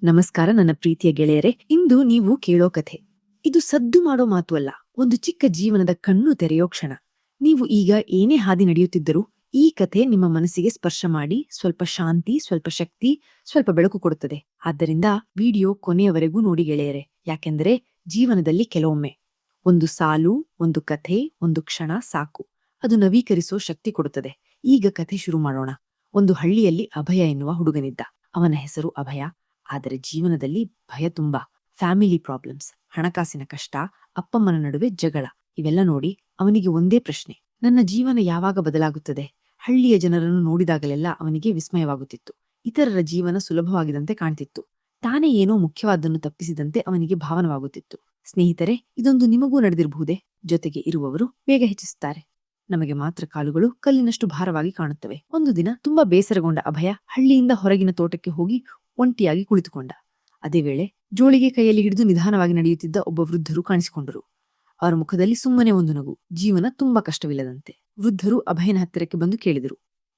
ನಮಸ್ಕಾರ ನನ್ನ ಪ್ರೀತಿಯ ಗೆಳೆಯರೆ. ಇಂದು ನೀವು ಕೇಳೋ ಕಥೆ ಇದು ಸದ್ದು ಮಾಡೋ ಮಾತು ಅಲ್ಲ, ಒಂದು ಚಿಕ್ಕ ಜೀವನದ ಕಣ್ಣು ತೆರೆಯೋ ಕ್ಷಣ. ನೀವು ಈಗ ಏನೇ ಹಾದಿ ನಡೆಯುತ್ತಿದ್ದರೂ ಈ ಕಥೆ ನಿಮ್ಮ ಮನಸ್ಸಿಗೆ ಸ್ಪರ್ಶ ಮಾಡಿ ಸ್ವಲ್ಪ ಶಾಂತಿ, ಸ್ವಲ್ಪ ಶಕ್ತಿ, ಸ್ವಲ್ಪ ಬೆಳಕು ಕೊಡುತ್ತದೆ. ಆದ್ದರಿಂದ ವಿಡಿಯೋ ಕೊನೆಯವರೆಗೂ ನೋಡಿ ಗೆಳೆಯರೆ, ಯಾಕೆಂದರೆ ಜೀವನದಲ್ಲಿ ಕೆಲವೊಮ್ಮೆ ಒಂದು ಸಾಲು, ಒಂದು ಕಥೆ, ಒಂದು ಕ್ಷಣ ಸಾಕು, ಅದು ನವೀಕರಿಸೋ ಶಕ್ತಿ ಕೊಡುತ್ತದೆ. ಈಗ ಕಥೆ ಶುರು ಮಾಡೋಣ. ಒಂದು ಹಳ್ಳಿಯಲ್ಲಿ ಅಭಯ ಎನ್ನುವ ಹುಡುಗನಿದ್ದ. ಅವನ ಹೆಸರು ಅಭಯ. ಆದರೆ ಜೀವನದಲ್ಲಿ ಭಯ ತುಂಬಾ. ಫ್ಯಾಮಿಲಿ ಪ್ರಾಬ್ಲಮ್ಸ್, ಹಣಕಾಸಿನ ಕಷ್ಟ, ಅಪ್ಪಮ್ಮನ ನಡುವೆ ಜಗಳ, ಇವೆಲ್ಲ ನೋಡಿ ಅವನಿಗೆ ಒಂದೇ ಪ್ರಶ್ನೆ: ನನ್ನ ಜೀವನ ಯಾವಾಗ ಬದಲಾಗುತ್ತದೆ? ಹಳ್ಳಿಯ ಜನರನ್ನು ನೋಡಿದಾಗಲೆಲ್ಲ ಅವನಿಗೆ ವಿಸ್ಮಯವಾಗುತ್ತಿತ್ತು. ಇತರರ ಜೀವನ ಸುಲಭವಾಗಿದಂತೆ ಕಾಣ್ತಿತ್ತು, ತಾನೇ ಏನೋ ಮುಖ್ಯವಾದನ್ನು ತಪ್ಪಿಸಿದಂತೆ ಅವನಿಗೆ ಭಾವನವಾಗುತ್ತಿತ್ತು. ಸ್ನೇಹಿತರೆ, ಇದೊಂದು ನಿಮಗೂ ನಡೆದಿರಬಹುದೇ? ಜೊತೆಗೆ ಇರುವವರು ಬೇಗ ಹೆಚ್ಚಿಸುತ್ತಾರೆ, ನಮಗೆ ಮಾತ್ರ ಕಾಲುಗಳು ಕಲ್ಲಿನಷ್ಟು ಭಾರವಾಗಿ ಕಾಣುತ್ತವೆ. ಒಂದು ದಿನ ತುಂಬಾ ಬೇಸರಗೊಂಡ ಅಭಯ ಹಳ್ಳಿಯಿಂದ ಹೊರಗಿನ ತೋಟಕ್ಕೆ ಹೋಗಿ ಒಂಟಿಯಾಗಿ ಕುಳಿತುಕೊಂಡ. ಅದೇ ವೇಳೆ ಜೋಳಿಗೆ ಕೈಯಲ್ಲಿ ಹಿಡಿದು ನಿಧಾನವಾಗಿ ನಡೆಯುತ್ತಿದ್ದ ಒಬ್ಬ ವೃದ್ಧರು ಕಾಣಿಸಿಕೊಂಡರು. ಅವರ ಮುಖದಲ್ಲಿ ಸುಮ್ಮನೆ ಒಂದು ನಗು, ಜೀವನ ತುಂಬಾ ಕಷ್ಟವಿಲ್ಲದಂತೆ. ವೃದ್ಧರು ಅಭಯನ ಹತ್ತಿರಕ್ಕೆ ಬಂದು ಕೇಳಿದರು: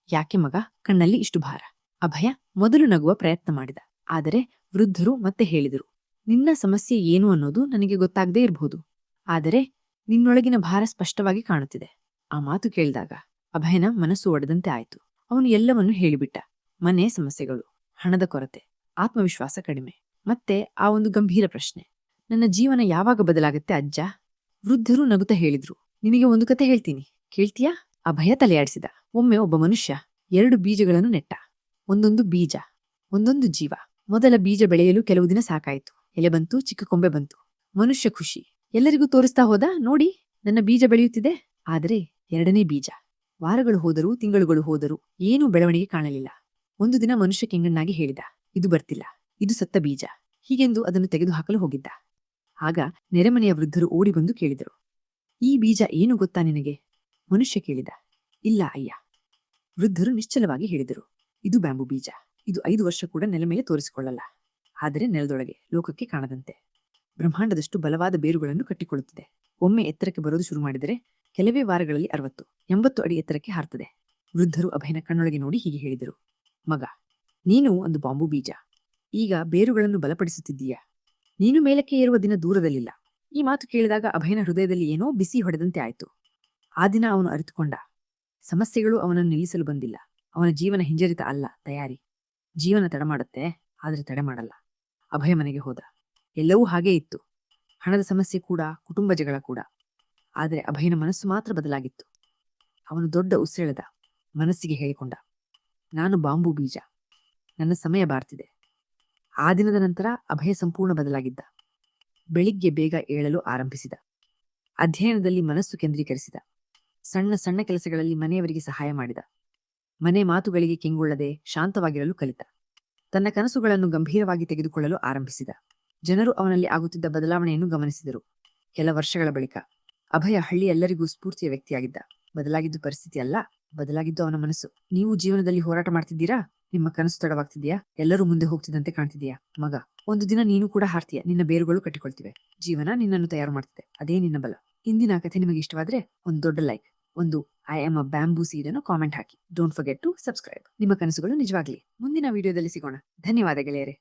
ಯಾಕೆ ಮಗ, ಕಣ್ಣಲ್ಲಿ ಇಷ್ಟು ಭಾರ? ಅಭಯ ಮೊದಲು ನಗುವ ಪ್ರಯತ್ನ ಮಾಡಿದ, ಆದರೆ ವೃದ್ಧರು ಮತ್ತೆ ಹೇಳಿದರು: ನಿನ್ನ ಸಮಸ್ಯೆ ಏನು ಅನ್ನೋದು ನನಗೆ ಗೊತ್ತಾಗದೇ ಇರಬಹುದು, ಆದರೆ ನಿನ್ನೊಳಗಿನ ಭಾರ ಸ್ಪಷ್ಟವಾಗಿ ಕಾಣುತ್ತಿದೆ. ಆ ಮಾತು ಕೇಳಿದಾಗ ಅಭಯನ ಮನಸ್ಸು ಒಡೆದಂತೆ ಆಯಿತು. ಅವನು ಎಲ್ಲವನ್ನೂ ಹೇಳಿಬಿಟ್ಟ: ಮನೆ ಸಮಸ್ಯೆಗಳು, ಹಣದ ಕೊರತೆ, ಆತ್ಮವಿಶ್ವಾಸ ಕಡಿಮೆ, ಮತ್ತೆ ಆ ಒಂದು ಗಂಭೀರ ಪ್ರಶ್ನೆ: ನನ್ನ ಜೀವನ ಯಾವಾಗ ಬದಲಾಗುತ್ತೆ ಅಜ್ಜ? ವೃದ್ಧರು ನಗುತ್ತಾ ಹೇಳಿದ್ರು: ನಿನಗೆ ಒಂದು ಕತೆ ಹೇಳ್ತೀನಿ, ಕೇಳ್ತೀಯಾ? ಅಭಯ ತಲೆಯಾಡಿಸಿದ. ಒಮ್ಮೆ ಒಬ್ಬ ಮನುಷ್ಯ 2 ಬೀಜಗಳನ್ನು ನೆಟ್ಟ. ಒಂದೊಂದು ಬೀಜ, ಒಂದೊಂದು ಜೀವ. ಮೊದಲ ಬೀಜ ಬೆಳೆಯಲು ಕೆಲವು ದಿನ ಸಾಕಾಯಿತು. ಎಲೆ ಬಂತು, ಚಿಕ್ಕ ಕೊಂಬೆ ಬಂತು. ಮನುಷ್ಯ ಖುಷಿ, ಎಲ್ಲರಿಗೂ ತೋರಿಸ್ತಾ ಹೋದ: ನೋಡಿ, ನನ್ನ ಬೀಜ ಬೆಳೆಯುತ್ತಿದೆ. ಆದರೆ 2ನೇ ಬೀಜ. ವಾರಗಳು ಹೋದರೂ, ತಿಂಗಳುಗಳು ಹೋದರೂ ಏನೂ ಬೆಳವಣಿಗೆ ಕಾಣಲಿಲ್ಲ. ಒಂದು ದಿನ ಮನುಷ್ಯ ಕೆಂಗಣ್ಣಾಗಿ ಹೇಳಿದ: ಇದು ಬರ್ತಿಲ್ಲ, ಇದು ಸತ್ತ ಬೀಜ. ಹೀಗೆಂದು ಅದನ್ನು ತೆಗೆದುಹಾಕಲು ಹೋಗಿದ್ದ. ಆಗ ನೆರೆಮನೆಯ ವೃದ್ಧರು ಓಡಿ ಬಂದು ಕೇಳಿದರು: ಈ ಬೀಜ ಏನು ಗೊತ್ತಾ ನಿನಗೆ? ಮನುಷ್ಯ ಕೇಳಿದ: ಇಲ್ಲ ಅಯ್ಯ. ವೃದ್ಧರು ನಿಶ್ಚಲವಾಗಿ ಹೇಳಿದರು: ಇದು ಬ್ಯಾಂಬು ಬೀಜ. ಇದು 5 ವರ್ಷ ಕೂಡ ನೆಲ ಮೇಲೆ ತೋರಿಸಿಕೊಳ್ಳಲ್ಲ, ಆದರೆ ನೆಲದೊಳಗೆ, ಲೋಕಕ್ಕೆ ಕಾಣದಂತೆ, ಬ್ರಹ್ಮಾಂಡದಷ್ಟು ಬಲವಾದ ಬೇರುಗಳನ್ನು ಕಟ್ಟಿಕೊಳ್ಳುತ್ತದೆ. ಒಮ್ಮೆ ಎತ್ತರಕ್ಕೆ ಬರೋದು ಶುರು ಮಾಡಿದರೆ ಕೆಲವೇ ವಾರಗಳಲ್ಲಿ 60, 80 ಅಡಿ ಎತ್ತರಕ್ಕೆ ಹಾರ್ತದೆ. ವೃದ್ಧರು ಅಭಯನ ಕಣ್ಣೊಳಗೆ ನೋಡಿ ಹೀಗೆ ಹೇಳಿದರು: ಮಗ, ನೀನು ಒಂದು ಬಾಂಬು ಬೀಜ. ಈಗ ಬೇರುಗಳನ್ನು ಬಲಪಡಿಸುತ್ತಿದ್ದೀಯ. ನೀನು ಮೇಲಕ್ಕೆ ಏರುವ ದಿನ ದೂರದಲ್ಲಿಲ್ಲ. ಈ ಮಾತು ಕೇಳಿದಾಗ ಅಭಯನ ಹೃದಯದಲ್ಲಿ ಏನೋ ಬಿಸಿ ಹೊಡೆದಂತೆ ಆಯಿತು. ಆ ದಿನ ಅವನು ಅರಿತುಕೊಂಡ: ಸಮಸ್ಯೆಗಳು ಅವನನ್ನು ನಿಲ್ಲಿಸಲು ಬಂದಿಲ್ಲ, ಅವನ ಜೀವನ ಹಿಂಜರಿತ ಅಲ್ಲ, ತಯಾರಿ. ಜೀವನ ತಡ ಮಾಡುತ್ತೆ, ಆದರೆ ತಡೆ ಮಾಡಲ್ಲ. ಅಭಯ ಮನೆಗೆ ಹೋದ. ಎಲ್ಲವೂ ಹಾಗೇ ಇತ್ತು, ಹಣದ ಸಮಸ್ಯೆ ಕೂಡ, ಕುಟುಂಬ ಜಗಳ ಕೂಡ. ಆದರೆ ಅಭಯನ ಮನಸ್ಸು ಮಾತ್ರ ಬದಲಾಗಿತ್ತು. ಅವನು ದೊಡ್ಡ ಉಸಿರೆಳೆದ, ಮನಸ್ಸಿಗೆ ಹೇಳಿಕೊಂಡ: ನಾನು ಬಾಂಬು ಬೀಜ, ನನ್ನ ಸಮಯ ಬಾರ್ತಿದೆ. ಆ ದಿನದ ನಂತರ ಅಭಯ ಸಂಪೂರ್ಣ ಬದಲಾಗಿದ್ದ. ಬೆಳಿಗ್ಗೆ ಬೇಗ ಏಳಲು ಆರಂಭಿಸಿದ, ಅಧ್ಯಯನದಲ್ಲಿ ಮನಸ್ಸು ಕೇಂದ್ರೀಕರಿಸಿದ, ಸಣ್ಣ ಸಣ್ಣ ಕೆಲಸಗಳಲ್ಲಿ ಮನೆಯವರಿಗೆ ಸಹಾಯ ಮಾಡಿದ, ಮನೆ ಮಾತುಗಳಿಗೆ ಕೆಂಗೊಳ್ಳದೆ ಶಾಂತವಾಗಿರಲು ಕಲಿತ, ತನ್ನ ಕನಸುಗಳನ್ನು ಗಂಭೀರವಾಗಿ ತೆಗೆದುಕೊಳ್ಳಲು ಆರಂಭಿಸಿದ. ಜನರು ಅವನಲ್ಲಿ ಆಗುತ್ತಿದ್ದ ಬದಲಾವಣೆಯನ್ನು ಗಮನಿಸಿದರು. ಕೆಲ ವರ್ಷಗಳ ಬಳಿಕ ಅಭಯ ಹಳ್ಳಿಯೆಲ್ಲರಿಗೂ ಸ್ಫೂರ್ತಿಯ ವ್ಯಕ್ತಿಯಾಗಿದ್ದ. ಬದಲಾಗಿದ್ದು ಪರಿಸ್ಥಿತಿ ಅಲ್ಲ, ಬದಲಾಗಿದ್ದು ಅವನ ಮನಸ್ಸು. ನೀವು ಜೀವನದಲ್ಲಿ ಹೋರಾಟ ಮಾಡ್ತಿದ್ದೀರಾ? ನಿಮ್ಮ ಕನಸು ತಡವಾಗ್ತಿದ್ಯಾ? ಎಲ್ಲರೂ ಮುಂದೆ ಹೋಗ್ತಿದ್ದಂತೆ ಕಾಣ್ತಿದ್ಯಾ? ಮಗ, ಒಂದು ದಿನ ನೀನು ಕೂಡ ಹಾರ್ತೀಯ, ನಿನ್ನ ಬೇರುಗಳು ಕಟ್ಟಿಕೊಳ್ತಿವೆ, ಜೀವನ ನಿನ್ನನ್ನು ತಯಾರು ಮಾಡ್ತಿದೆ, ಅದೇ ನಿನ್ನ ಬಲ. ಇಂದಿನ ಕಥೆ ನಿಮಗೆ ಇಷ್ಟವಾದ್ರೆ ಒಂದು ದೊಡ್ಡ ಲೈಕ್, ಒಂದು I am a bamboo seed ಅನ್ನು ಕಾಮೆಂಟ್ ಹಾಕಿ. Don't forget to subscribe. ನಿಮ್ಮ ಕನಸುಗಳು ನಿಜವಾಗ್ಲಿ. ಮುಂದಿನ ವಿಡಿಯೋದಲ್ಲಿ ಸಿಗೋಣ. ಧನ್ಯವಾದ ಗೆಳೆಯರೆ.